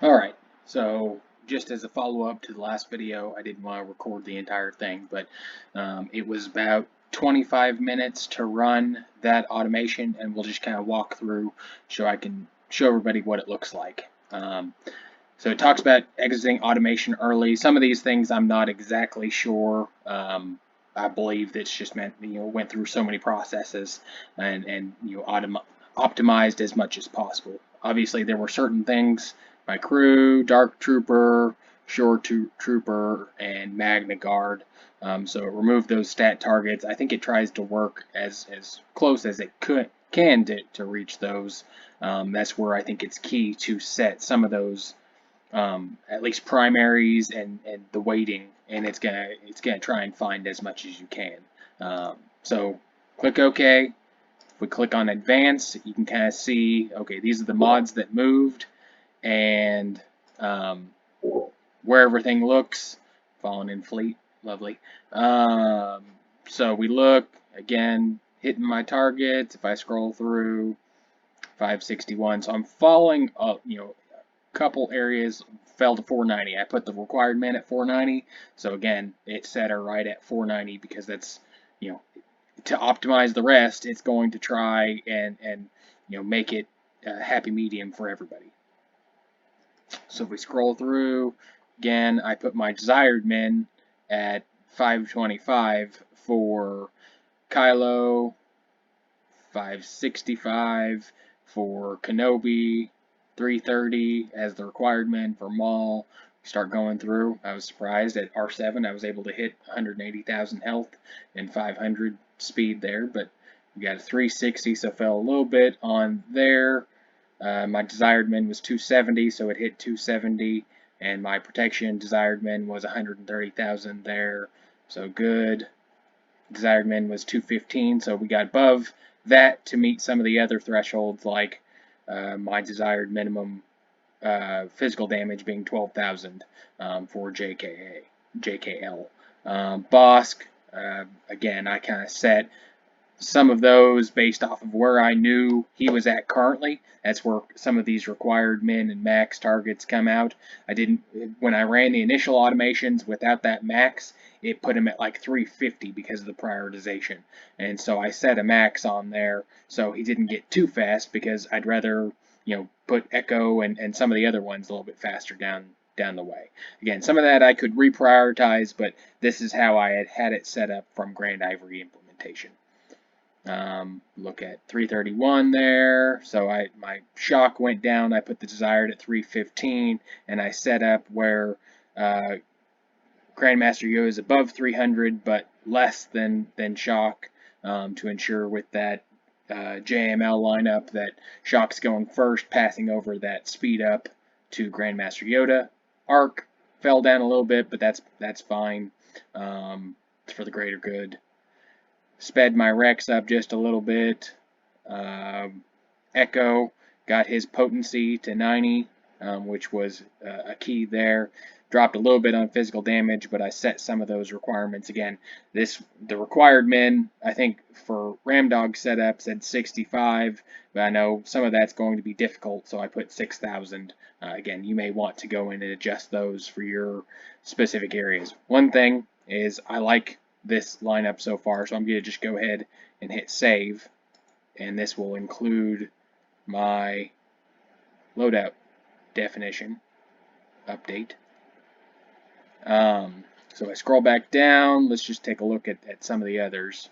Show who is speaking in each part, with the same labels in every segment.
Speaker 1: Alright, so just as a follow-up to the last video, I didn't want to record the entire thing, but it was about 25 minutes to run that automation, and we'll just kind of walk through so I can show everybody what it looks like. So it talks about exiting automation early. Some of these things I'm not exactly sure. I believe it's just meant, went through so many processes and optimized as much as possible. Obviously, there were certain things: my crew, Dark Trooper, Shore Trooper, and Magna Guard. So it removed those stat targets. I think it tries to work as close as it can to reach those. That's where I think it's key to set some of those, at least primaries and the weighting, and it's gonna try and find as much as you can. So click OK. If we click on Advanced, you can kind of see, okay, these are the mods that moved, and where everything looks. Fallen in Fleet, lovely. So we look again, hitting my targets. If I scroll through, 561. So I'm following up, couple areas fell to 490. I put the required min at 490. So again, it set her right at 490 because that's, to optimize the rest, it's going to try and make it a happy medium for everybody. So if we scroll through, again, I put my desired min at 525 for Kylo, 565 for Kenobi, 330 as the required min for Maul. Start going through. I was surprised at R7 I was able to hit 180,000 health and 500 speed there, but we got a 360, so fell a little bit on there. My desired min was 270, so it hit 270, and my protection desired min was 130,000 there, so good. Desired min was 215, so we got above that to meet some of the other thresholds, like my desired minimum physical damage being 12,000 for JKL. Bosk, again, I kind of set some of those based off of where I knew he was at currently. That's where some of these required min and max targets come out. When I ran the initial automations without that max, it put him at like 350 because of the prioritization. And so I set a max on there so he didn't get too fast, because I'd rather, put Echo and some of the other ones a little bit faster down the way. Again, some of that I could reprioritize, but this is how I had it set up from Grand Ivory implementation. Look at 331 there. So my shock went down. I put the desired at 315, and I set up where Grandmaster Yoda is above 300 but less than shock, to ensure with that JML lineup that shock's going first, passing over that speed up to Grandmaster Yoda. Arc fell down a little bit, but that's fine. It's for the greater good. Sped my Rex up just a little bit. Echo got his potency to 90, which was a key there. Dropped a little bit on physical damage, but I set some of those requirements. Again, the required min, I think for Ramdog setup said 65, but I know some of that's going to be difficult, so I put 6,000. Again, you may want to go in and adjust those for your specific areas. One thing is, I like this lineup so far, so I'm going to just go ahead and hit save, and this will include my loadout definition update. So I scroll back down. Let's just take a look at some of the others.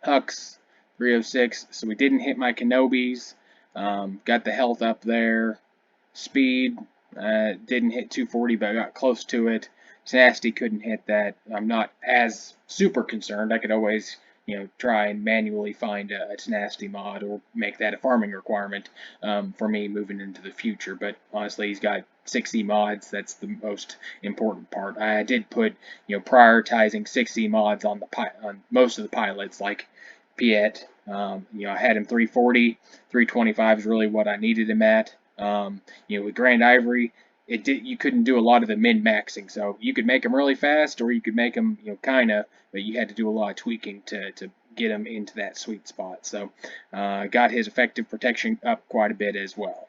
Speaker 1: Hux 306, so we didn't hit my Kenobis. Got the health up there. Speed didn't hit 240, but I got close to it. Tenacity couldn't hit that. I'm not as super concerned. I could always, try and manually find a tenacity mod or make that a farming requirement for me moving into the future. But honestly, he's got 6E mods. That's the most important part. I did put, prioritizing 6E mods on most of the pilots, like Piet. I had him 340, 325 is really what I needed him at. With Grand Ivory, you couldn't do a lot of the min-maxing, so you could make them really fast, or you could make them, kinda, but you had to do a lot of tweaking to get them into that sweet spot. So got his effective protection up quite a bit as well.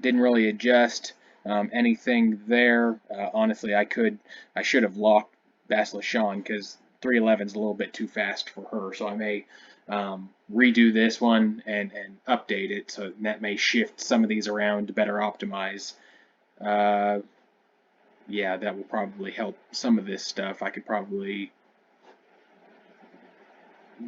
Speaker 1: Didn't really adjust anything there. Honestly, I should have locked Basilisk Sean because 311 is a little bit too fast for her. So I may redo this one and update it. So that may shift some of these around to better optimize. Yeah, that will probably help some of this stuff. I could probably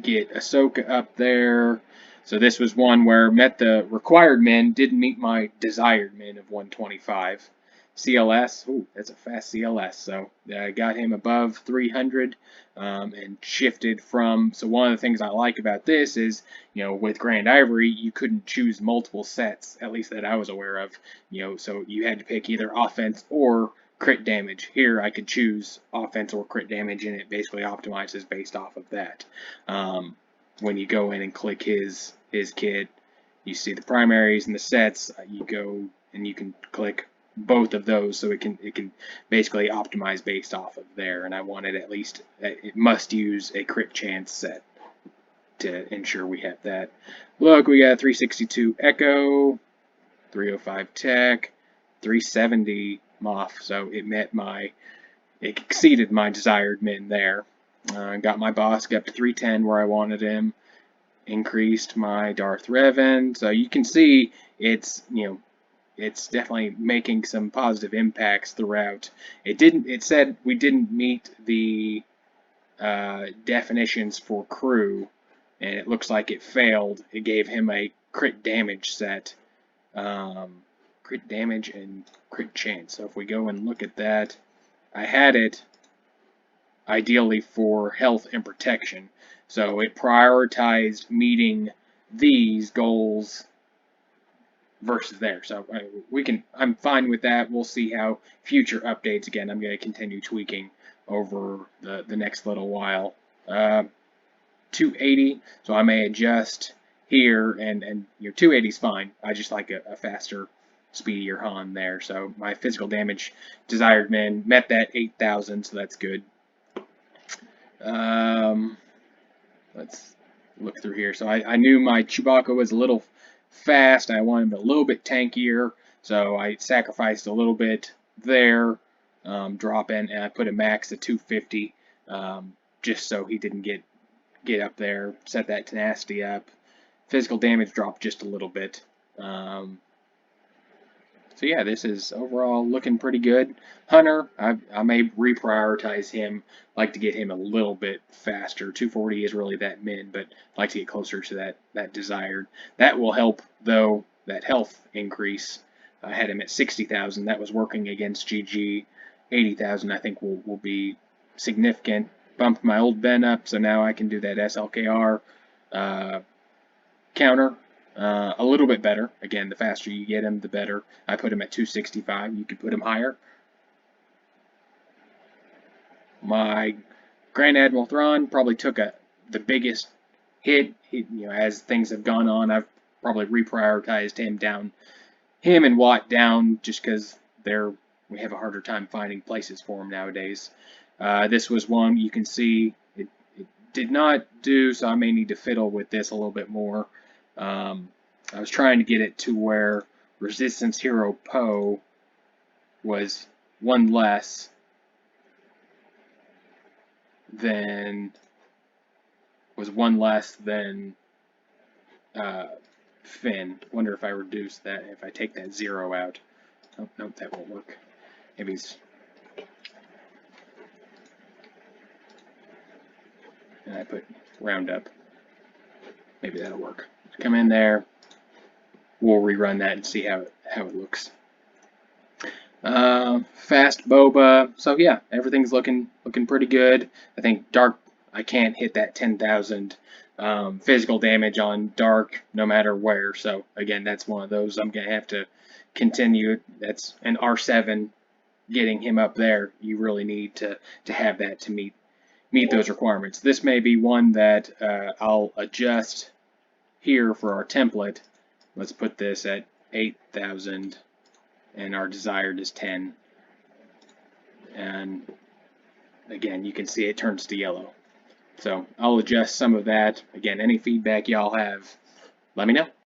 Speaker 1: get Ahsoka up there. So this was one where met the required min, didn't meet my desired min of 125. CLS, ooh, that's a fast CLS. So I got him above 300 and shifted from. So one of the things I like about this is, with Grand Ivory, you couldn't choose multiple sets, at least that I was aware of. So you had to pick either offense or crit damage. Here I could choose offense or crit damage, and it basically optimizes based off of that. When you go in and click his kit, you see the primaries and the sets. You go and you can click both of those, so it can basically optimize based off of there. And I wanted at least it must use a crit chance set to ensure we have that. Look, we got 362 Echo, 305 Tech, 370 Moff. So it exceeded my desired min there. Got my boss up to 310 where I wanted him. Increased my Darth Revan. So you can see it's definitely making some positive impacts throughout. It said we didn't meet the definitions for crew, and it looks like it failed. It gave him a crit damage set, crit damage and crit chance. So if we go and look at that, I had it ideally for health and protection. So it prioritized meeting these goals versus there. So I'm fine with that. We'll see how future updates, again, I'm going to continue tweaking over the next little while. 280, so I may adjust here, and 280 is fine. I just like a faster, speedier Han there. So my physical damage desired min met that 8,000, so that's good. Let's look through here. So I knew my Chewbacca was a little fast. I wanted him a little bit tankier, so I sacrificed a little bit there, drop in, and I put a max at 250, just so he didn't get up there. Set that tenacity up. Physical damage dropped just a little bit. So yeah, this is overall looking pretty good. Hunter, I may reprioritize him. Like to get him a little bit faster. 240 is really that min, but I'd like to get closer to that desired. That will help, though, that health increase. I had him at 60,000. That was working against GG. 80,000 I think will be significant. Bumped my old Ben up, so now I can do that SLKR counter. A little bit better. Again, the faster you get him, the better. I put him at 265. You could put him higher. My Grand Admiral Thrawn probably took the biggest hit. As things have gone on, I've probably reprioritized him and Watt down, just because we have a harder time finding places for him nowadays. This was one you can see it did not do, so I may need to fiddle with this a little bit more. I was trying to get it to where Resistance Hero Poe was one less than Finn. Wonder if I reduce that, if I take that 0 out. Oh, nope, that won't work. Maybe he's... And I put round up. Maybe that'll work. Come in there. We'll rerun that and see how it looks. Fast Boba. So yeah, everything's looking pretty good. I think Dark, I can't hit that 10,000 physical damage on Dark no matter where. So again, that's one of those I'm gonna have to continue. That's an R7. Getting him up there, you really need to have that to meet those requirements. This may be one that I'll adjust here for our template. Let's put this at 8,000, and our desired is 10. And again, you can see it turns to yellow. So I'll adjust some of that. Again, any feedback y'all have, let me know.